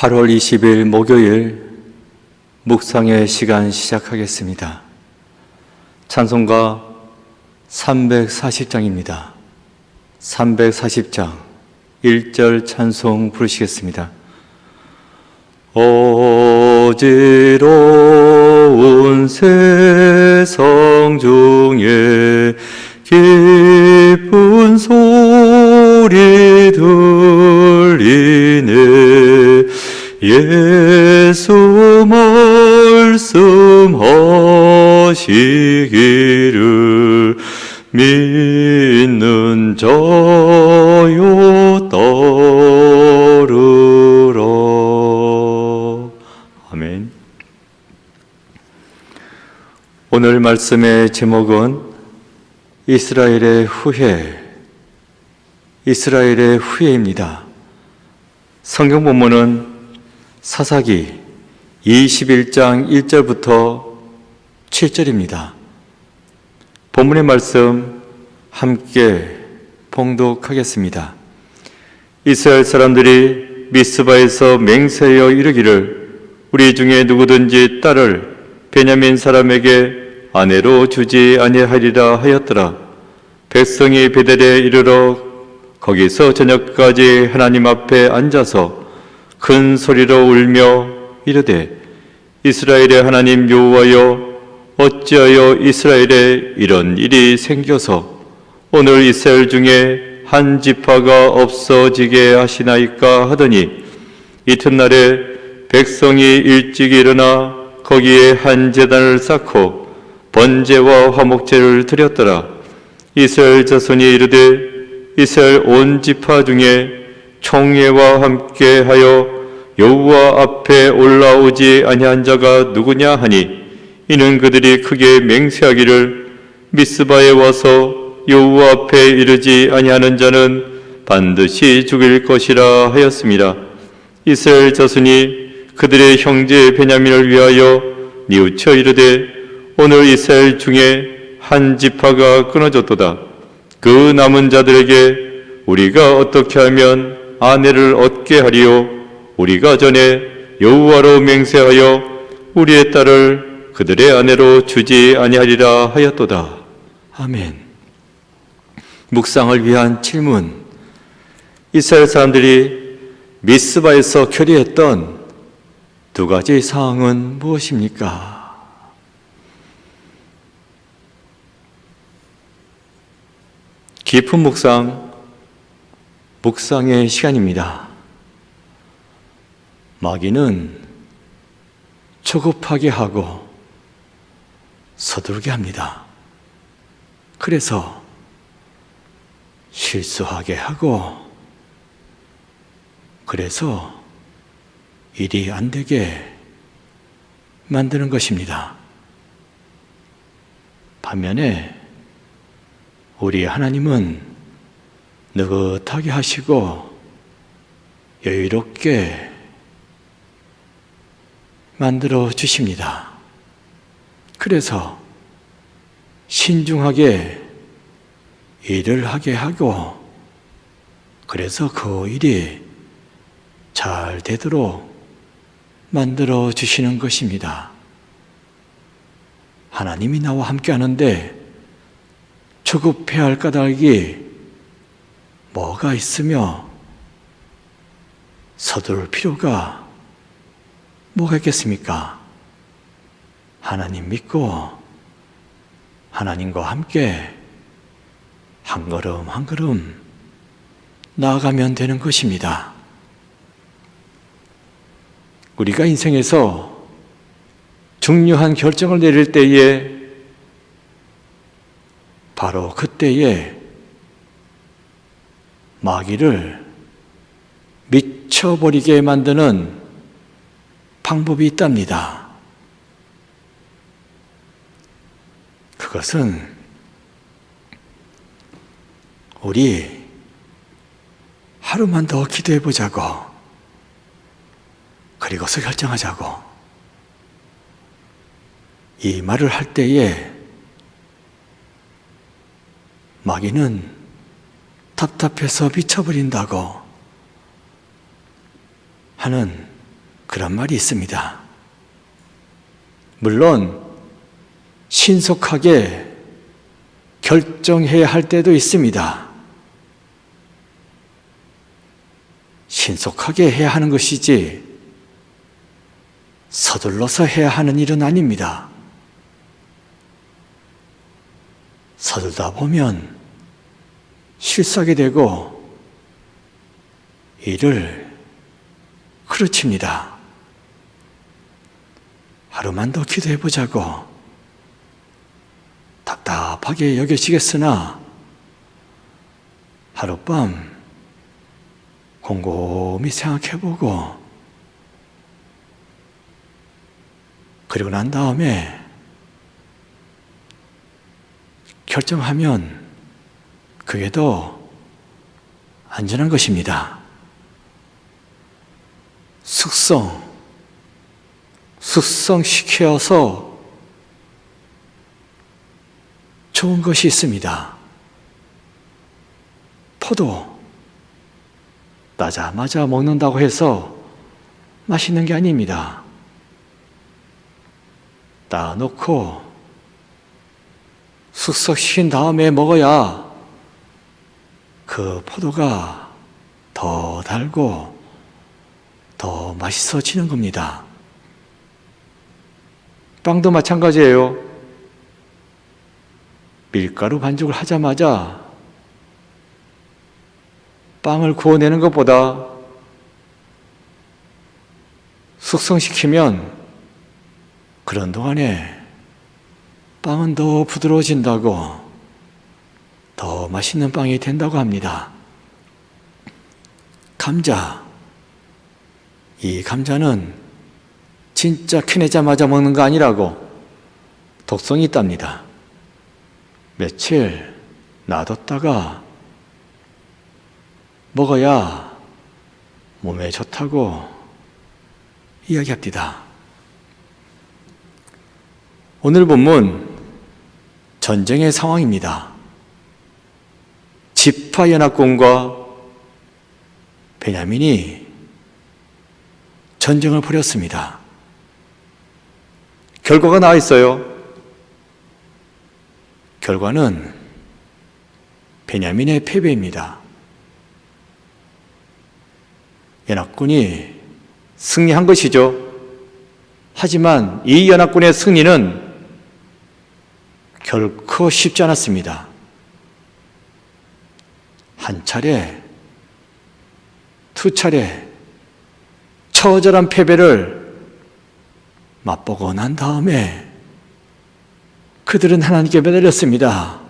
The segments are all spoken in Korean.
8월 20일 목요일 묵상의 시간 시작하겠습니다. 찬송가 340장입니다. 340장 1절 찬송 부르시겠습니다. 어지러운 세상 중에 기쁜 소리 들리네. 예수 말씀하시기를 믿는 자요 따르라. 아멘. 오늘 말씀의 제목은 이스라엘의 후회입니다. 성경 본문은 사사기 21장 1절부터 7절입니다. 본문의 말씀 함께 봉독하겠습니다. 이스라엘 사람들이 미스바에서 맹세하여 이르기를 우리 중에 누구든지 딸을 베냐민 사람에게 아내로 주지 아니하리라 하였더라. 백성이 베델에 이르러 거기서 저녁까지 하나님 앞에 앉아서 큰 소리로 울며 이르되 이스라엘의 하나님 여호와여, 어찌하여 이스라엘에 이런 일이 생겨서 오늘 이스라엘 중에 한 지파가 없어지게 하시나이까 하더니 이튿날에 백성이 일찍 일어나 거기에 한 제단을 쌓고 번제와 화목제를 드렸더라. 이스라엘 자손이 이르되 이스라엘 온 지파 중에 총회와 함께하여 여호와 앞에 올라오지 아니한 자가 누구냐 하니 이는 그들이 크게 맹세하기를 미스바에 와서 여호와 앞에 이르지 아니하는 자는 반드시 죽일 것이라 하였습니다. 이스라엘 자손이 그들의 형제 베냐민을 위하여 뉘우쳐 이르되 오늘 이스라엘 중에 한 지파가 끊어졌도다. 그 남은 자들에게 우리가 어떻게 하면 아내를 얻게 하리요? 우리가 전에 여호와로 맹세하여 우리의 딸을 그들의 아내로 주지 아니하리라 하였도다. 아멘. 묵상을 위한 질문. 이스라엘 사람들이 미스바에서 결의했던 두 가지 사항은 무엇입니까? 깊은 묵상의 시간입니다. 마귀는 초급하게 하고 서두르게 합니다. 그래서 실수하게 하고, 그래서 일이 안 되게 만드는 것입니다. 반면에 우리 하나님은 느긋하게 하시고 여유롭게 만들어 주십니다. 그래서 신중하게 일을 하게 하고, 그래서 그 일이 잘 되도록 만들어 주시는 것입니다. 하나님이 나와 함께 하는데 초급해야 할 까닭이 뭐가 있으며 서두를 필요가 뭐가 있겠습니까? 하나님 믿고 하나님과 함께 한 걸음 한 걸음 나아가면 되는 것입니다. 우리가 인생에서 중요한 결정을 내릴 때에 바로 그때에 마귀를 미쳐버리게 만드는 방법이 있답니다. 그것은 우리 하루만 더 기도해 보자고, 그리고서 결정하자고, 이 말을 할 때에 마귀는 답답해서 미쳐버린다고 하는 그런 말이 있습니다. 물론 신속하게 결정해야 할 때도 있습니다. 신속하게 해야 하는 것이지 서둘러서 해야 하는 일은 아닙니다. 서둘다 보면 실수하게 되고 일을 그르칩니다. 하루만 더 기도해 보자고 답답하게 여겨지겠으나 하룻밤 곰곰이 생각해보고 그리고 난 다음에 결정하면 그게 더 안전한 것입니다. 숙성시켜서 좋은 것이 있습니다. 포도 따자마자 먹는다고 해서 맛있는 게 아닙니다. 따놓고 숙성시킨 다음에 먹어야 그 포도가 더 달고 더 맛있어지는 겁니다. 빵도 마찬가지예요. 밀가루 반죽을 하자마자 빵을 구워내는 것보다 숙성시키면 그런 동안에 빵은 더 부드러워진다고 더 맛있는 빵이 된다고 합니다. 감자. 이 감자는 진짜 캐내자마자 먹는 거 아니라고 독성이 있답니다. 며칠 놔뒀다가 먹어야 몸에 좋다고 이야기합니다. 오늘 본문 전쟁의 상황입니다. 지파연합군과 베냐민이 전쟁을 벌였습니다. 결과가 나와 있어요. 결과는 베냐민의 패배입니다. 연합군이 승리한 것이죠. 하지만 이 연합군의 승리는 결코 쉽지 않았습니다. 한 차례, 두 차례 처절한 패배를 맛보고 난 다음에 그들은 하나님께 매달렸습니다.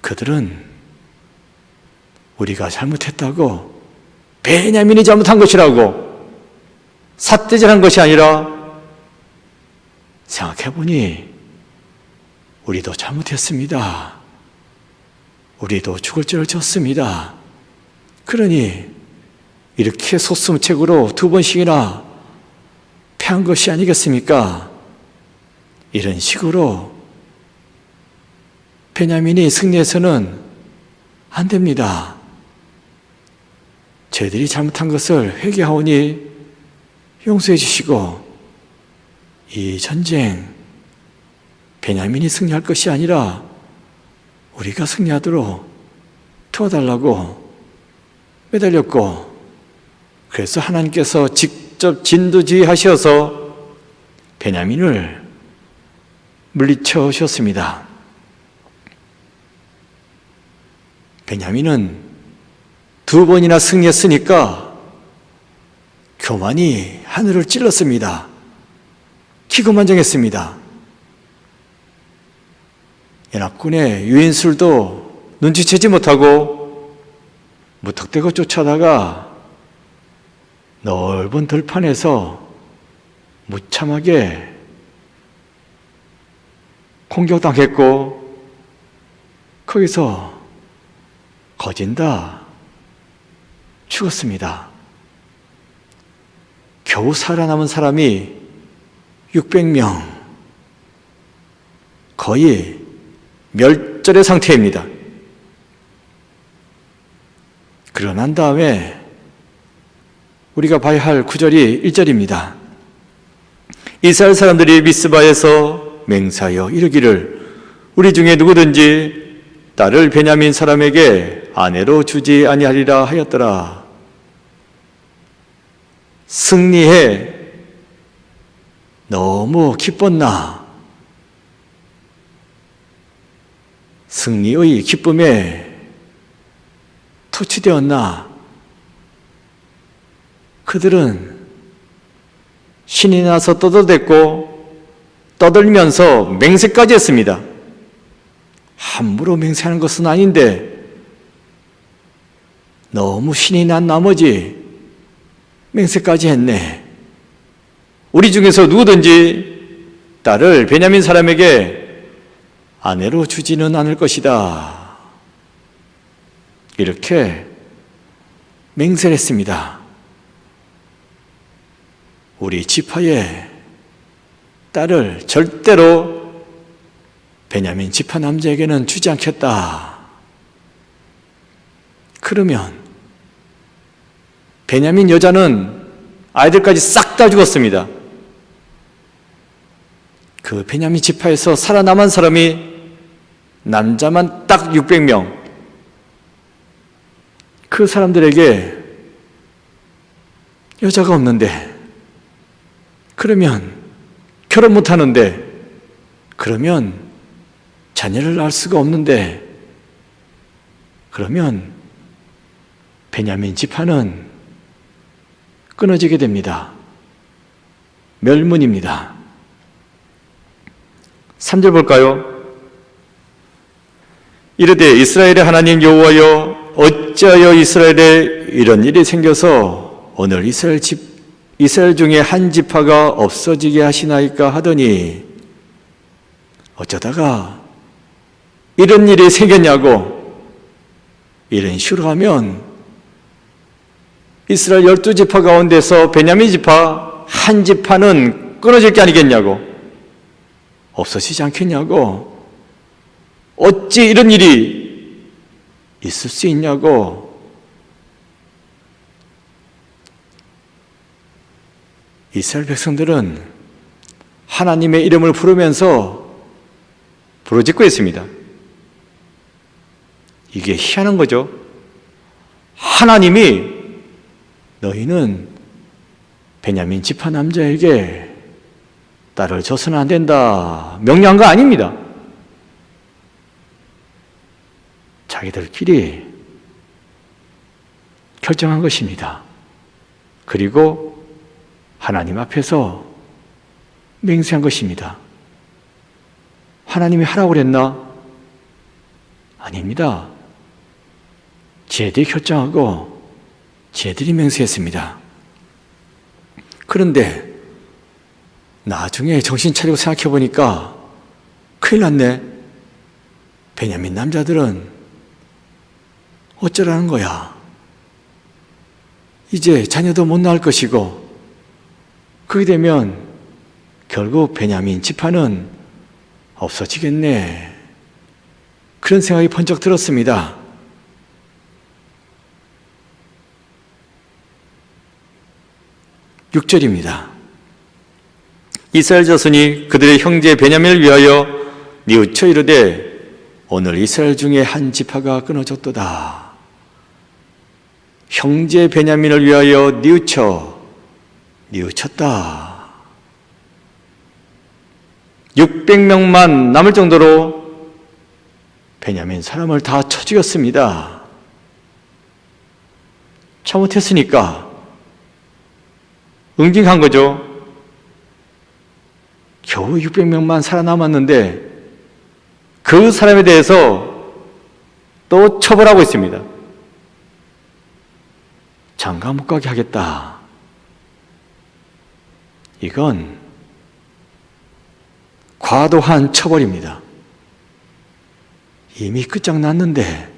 그들은 우리가 잘못했다고, 베냐민이 잘못한 것이라고 삿대질한 것이 아니라 생각해보니 우리도 잘못했습니다. 우리도 죽을 죄를 졌습니다. 그러니 이렇게 소스무책으로 2번씩이나 패한 것이 아니겠습니까? 이런 식으로 베냐민이 승리해서는 안 됩니다. 저희들이 잘못한 것을 회개하오니 용서해 주시고, 이 전쟁 베냐민이 승리할 것이 아니라 우리가 승리하도록 도와달라고 매달렸고, 그래서 하나님께서 직접 진두지휘하셔서 베냐민을 물리쳐 주셨습니다. 베냐민은 2번이나 승리했으니까 교만이 하늘을 찔렀습니다. 기고만장했습니다. 연합군의 유인술도 눈치채지 못하고 무턱대고 쫓아다가 넓은 들판에서 무참하게 공격당했고, 거기서 거진다 죽었습니다. 겨우 살아남은 사람이 600명, 거의 멸절의 상태입니다. 그러고 난 다음에 우리가 봐야 할 구절이 1절입니다. 이스라엘 사람들이 미스바에서 맹세하여 이르기를 우리 중에 누구든지 딸을 베냐민 사람에게 아내로 주지 아니하리라 하였더라. 승리해 너무 기뻤나? 승리의 기쁨에 터치되었나? 그들은 신이 나서 떠들댔고 떠들면서 맹세까지 했습니다. 함부로 맹세하는 것은 아닌데 너무 신이 난 나머지 맹세까지 했네. 우리 중에서 누구든지 딸을 베냐민 사람에게 아내로 주지는 않을 것이다. 이렇게 맹세를 했습니다. 우리 지파의 딸을 절대로 베냐민 지파 남자에게는 주지 않겠다. 그러면 베냐민 여자는 아이들까지 싹 다 죽었습니다. 그 베냐민 지파에서 살아남은 사람이 남자만 딱 600명. 그 사람들에게 여자가 없는데, 그러면 결혼 못하는데, 그러면 자녀를 낳을 수가 없는데, 그러면 베냐민 지파는 끊어지게 됩니다. 멸문입니다. 3절 볼까요? 이르되 이스라엘의 하나님 여호와여 어찌하여 이스라엘에 이런 일이 생겨서 오늘 이스라엘 중에 한 지파가 없어지게 하시나이까 하더니 어쩌다가 이런 일이 생겼냐고. 이런 식으로 하면 이스라엘 12지파 가운데서 베냐민 지파 한 지파는 끊어질 게 아니겠냐고. 없어지지 않겠냐고. 어찌 이런 일이 있을 수 있냐고. 이스라엘 백성들은 하나님의 이름을 부르면서 부르짖고 있습니다. 이게 희한한 거죠. 하나님이 너희는 베냐민 지파 남자에게 딸을 줘서는 안 된다 명령한 거 아닙니다. 자기들끼리 결정한 것입니다. 그리고 하나님 앞에서 맹세한 것입니다. 하나님이 하라고 그랬나? 아닙니다. 쟤들이 결정하고 쟤들이 맹세했습니다. 그런데 나중에 정신 차리고 생각해 보니까 큰일 났네. 베냐민 남자들은 어쩌라는 거야. 이제 자녀도 못 낳을 것이고, 그렇게 되면 결국 베냐민 지파는 없어지겠네. 그런 생각이 번쩍 들었습니다. (6절입니다) 이스라엘 자손이 그들의 형제 베냐민을 위하여 뉘우쳐 이르되 오늘 이스라엘 중에 한 지파가 끊어졌도다. 형제 베냐민을 위하여 뉘우쳤다. 600명만 남을 정도로 베냐민 사람을 다 쳐 죽였습니다. 잘못했으니까 응징한 거죠. 겨우 600명만 살아남았는데 그 사람에 대해서 또 처벌하고 있습니다. 장가 못 가게 하겠다. 이건 과도한 처벌입니다. 이미 끝장났는데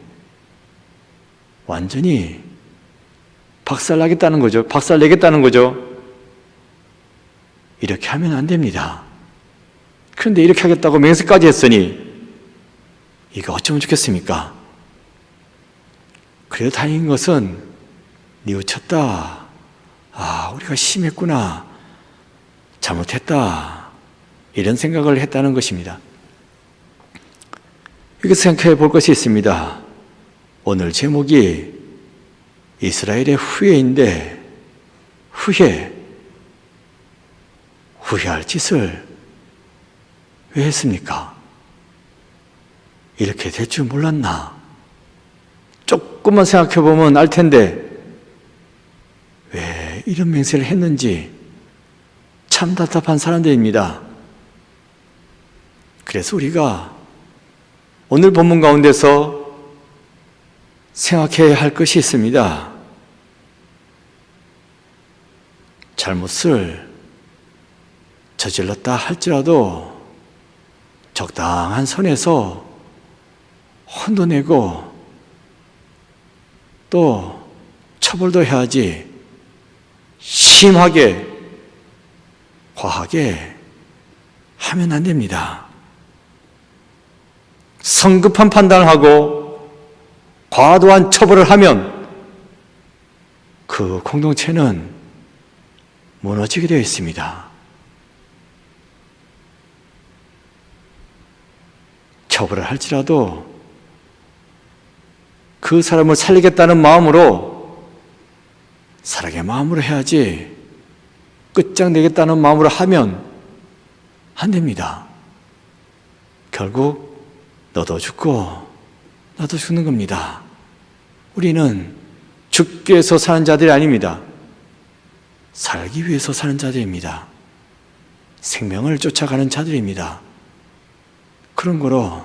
완전히 박살나겠다는 거죠. 박살내겠다는 거죠. 이렇게 하면 안 됩니다. 그런데 이렇게 하겠다고 맹세까지 했으니 이거 어쩌면 좋겠습니까? 그래도 다행인 것은 뉘우쳤다. 우리가 심했구나, 잘못했다, 이런 생각을 했다는 것입니다. 이렇게 생각해 볼 것이 있습니다. 오늘 제목이 이스라엘의 후회인데, 후회할 짓을 왜 했습니까? 이렇게 될 줄 몰랐나? 조금만 생각해 보면 알 텐데 왜 이런 맹세를 했는지 참 답답한 사람들입니다. 그래서 우리가 오늘 본문 가운데서 생각해야 할 것이 있습니다. 잘못을 저질렀다 할지라도 적당한 선에서 혼도 내고 또 처벌도 해야지, 심하게 과하게 하면 안 됩니다. 성급한 판단을 하고 과도한 처벌을 하면 그 공동체는 무너지게 되어 있습니다. 처벌을 할지라도 그 사람을 살리겠다는 마음으로, 사랑의 마음으로 해야지 끝장내겠다는 마음으로 하면 안 됩니다. 결국 너도 죽고 나도 죽는 겁니다. 우리는 죽기 위해서 사는 자들이 아닙니다. 살기 위해서 사는 자들입니다. 생명을 쫓아가는 자들입니다. 그런 거로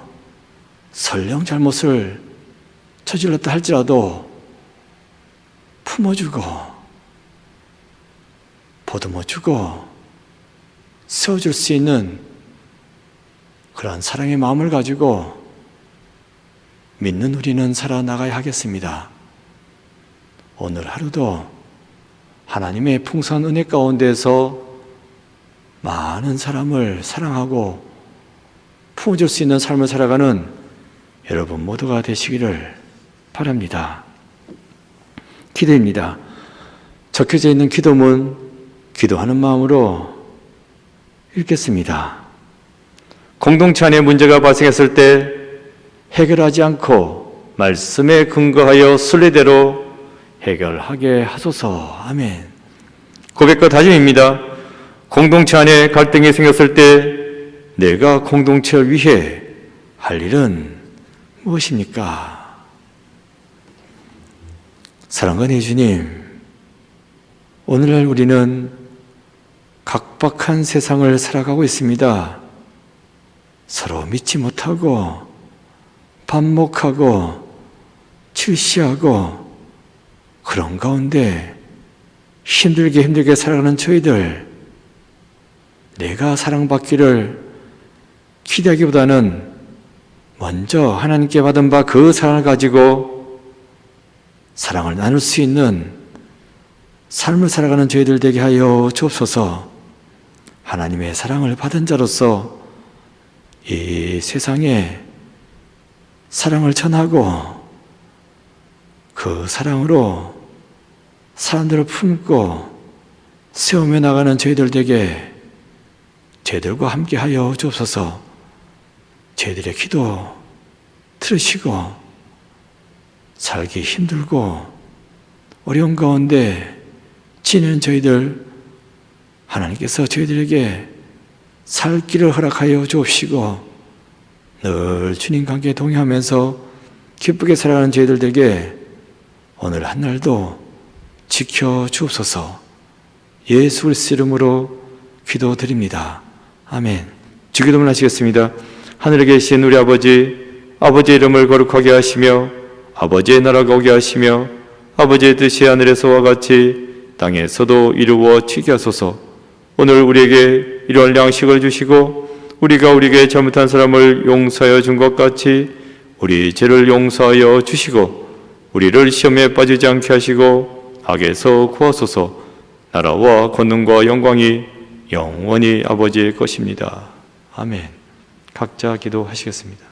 설령 잘못을 저질렀다 할지라도 품어주고 보듬어주고 세워줄 수 있는 그런 사랑의 마음을 가지고 믿는 우리는 살아나가야 하겠습니다. 오늘 하루도 하나님의 풍성한 은혜 가운데서 많은 사람을 사랑하고 품어줄 수 있는 삶을 살아가는 여러분 모두가 되시기를 바랍니다. 기도입니다. 적혀져 있는 기도문 기도하는 마음으로 읽겠습니다. 공동체 안에 문제가 발생했을 때 해결하지 않고 말씀에 근거하여 순리대로 해결하게 하소서. 아멘. 고백과 다짐입니다. 공동체 안에 갈등이 생겼을 때 내가 공동체를 위해 할 일은 무엇입니까? 사랑하는 주님, 오늘날 우리는 각박한 세상을 살아가고 있습니다. 서로 믿지 못하고 반목하고 질시하고 그런 가운데 힘들게 살아가는 저희들, 내가 사랑받기를 기대하기보다는 먼저 하나님께 받은 바 그 사랑을 가지고 사랑을 나눌 수 있는 삶을 살아가는 저희들 되게 하여 주옵소서. 하나님의 사랑을 받은 자로서 이 세상에 사랑을 전하고 그 사랑으로 사람들을 품고 세우며 나가는 저희들 되게 저희들과 함께 하여 주옵소서. 저희들의 기도 들으시고 살기 힘들고 어려운 가운데 지내는 저희들, 하나님께서 저희들에게 살 길을 허락하여 주옵시고 늘 주님 관계에 동행하면서 기쁘게 살아가는 저희들에게 오늘 한 날도 지켜 주옵소서. 예수 그리스도 이름으로 기도드립니다. 아멘. 주기도문 하시겠습니다. 하늘에 계신 우리 아버지의 이름을 거룩하게 하시며 아버지의 나라가 오게 하시며 아버지의 뜻이 하늘에서와 같이 땅에서도 이루어지게 하소서. 오늘 우리에게 일용할 양식을 주시고 우리가 우리에게 잘못한 사람을 용서하여 준 것 같이 우리 죄를 용서하여 주시고 우리를 시험에 빠지지 않게 하시고 악에서 구하소서. 나라와 권능과 영광이 영원히 아버지의 것입니다. 아멘. 각자 기도하시겠습니다.